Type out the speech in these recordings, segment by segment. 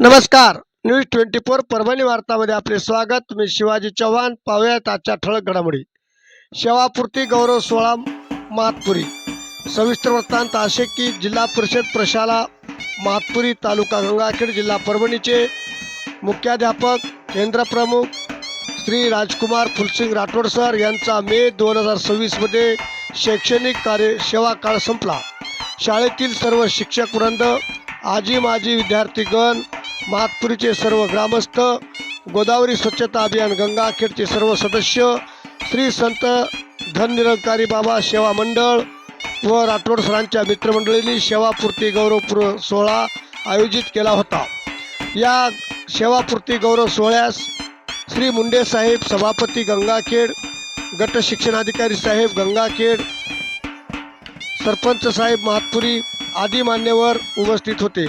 नमस्कार. न्यूज 24 परभणी वार्तामध्ये आपले स्वागत. मी शिवाजी चव्हाण. पाहूयात आजच्या ठळक घडामोडी. सेवापूर्ती गौरव सोहळा महातपुरी. सविस्तर वृत्तांत असे की जिल्हा परिषद प्रशाला महातपुरी तालुका गंगाखेड जिल्हा परभणीचे मुख्याध्यापक केंद्रप्रमुख श्री राजकुमार फुलसिंग राठोड सर यांचा मे 2026 मध्ये शैक्षणिक कार्य सेवा काळ संपला. शाळेतील सर्व शिक्षक वृंद, आजी माजी विद्यार्थीगण, महातपुरीचे सर्व ग्रामस्थ, गोदावरी स्वच्छता अभियान गंगाखेडचे सर्व सदस्य, श्री संत धननिरंकारी बाबा सेवा मंडळ व राठोड सरांच्या मित्रमंडळींनी सेवापूर्ती गौरव सोहळा आयोजित केला होता. या सेवापूर्ती गौरव सोहळ्यास श्री मुंडे साहेब सभापती गंगाखेड, गट शिक्षणाधिकारी साहेब गंगाखेड, सरपंच साहेब महातपुरी आदी मान्यवर उपस्थित होते.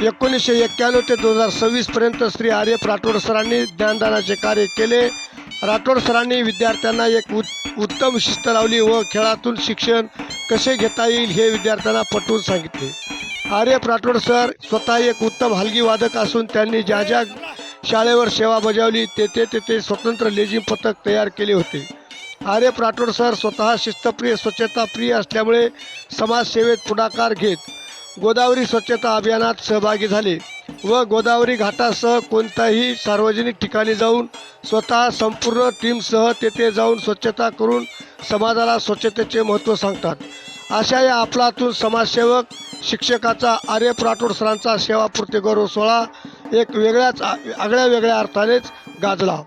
1991 ते 2026 पर्यंत श्री आर्यप राठोड सरांनी ज्ञानदानाचे कार्य केले. राठोड सरांनी विद्यार्थ्यांना एक उत्तम शिस्त लावली व खेळातून शिक्षण कसे घेता येईल हे विद्यार्थ्यांना पटवून सांगितले. आर्यप राठोड सर स्वतः एक उत्तम हलगी वादक असून त्यांनी ज्या ज्या शाळेवर सेवा बजावली तेथे स्वतंत्र लेझिम पथक तयार केले होते. आर्यप राठोड सर स्वतः शिस्तप्रिय स्वच्छताप्रिय असल्यामुळे समाजसेवेत पुढाकार घेत गोदावरी स्वच्छता अभियानात सहभागी झाले व गोदावरी घाटासह कोणत्याही सार्वजनिक ठिकाणी जाऊन स्वतः संपूर्ण टीमसह तेथे जाऊन स्वच्छता करून समाजाला स्वच्छतेचे महत्त्व सांगतात. अशा या अफलातून समाजसेवक शिक्षकाचा आर्यप राठोड सरांचा सेवापूर्ती गौरव सोहळा एक वेगळ्या अर्थानेच गाजला.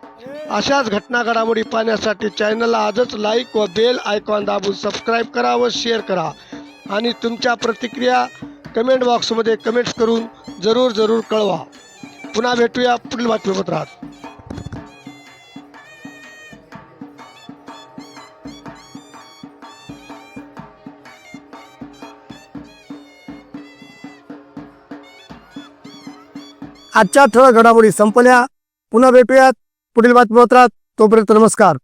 अशाच घटना घडामोडी पाहण्यासाठी चॅनलला आजच लाईक व बेल आयकॉन दाबून सबस्क्राईब करा व शेअर करा आणि तुमच्या प्रतिक्रिया कमेंट बॉक्समध्ये कमेंट्स करून जरूर कळवा. पुन्हा भेटूया पुढील बातमीपत्रात. आजच्या ठळक घडामोडी संपल्या. पुन्हा भेटूयात पुढील बातमीपत्रात. तोपर्यंत नमस्कार.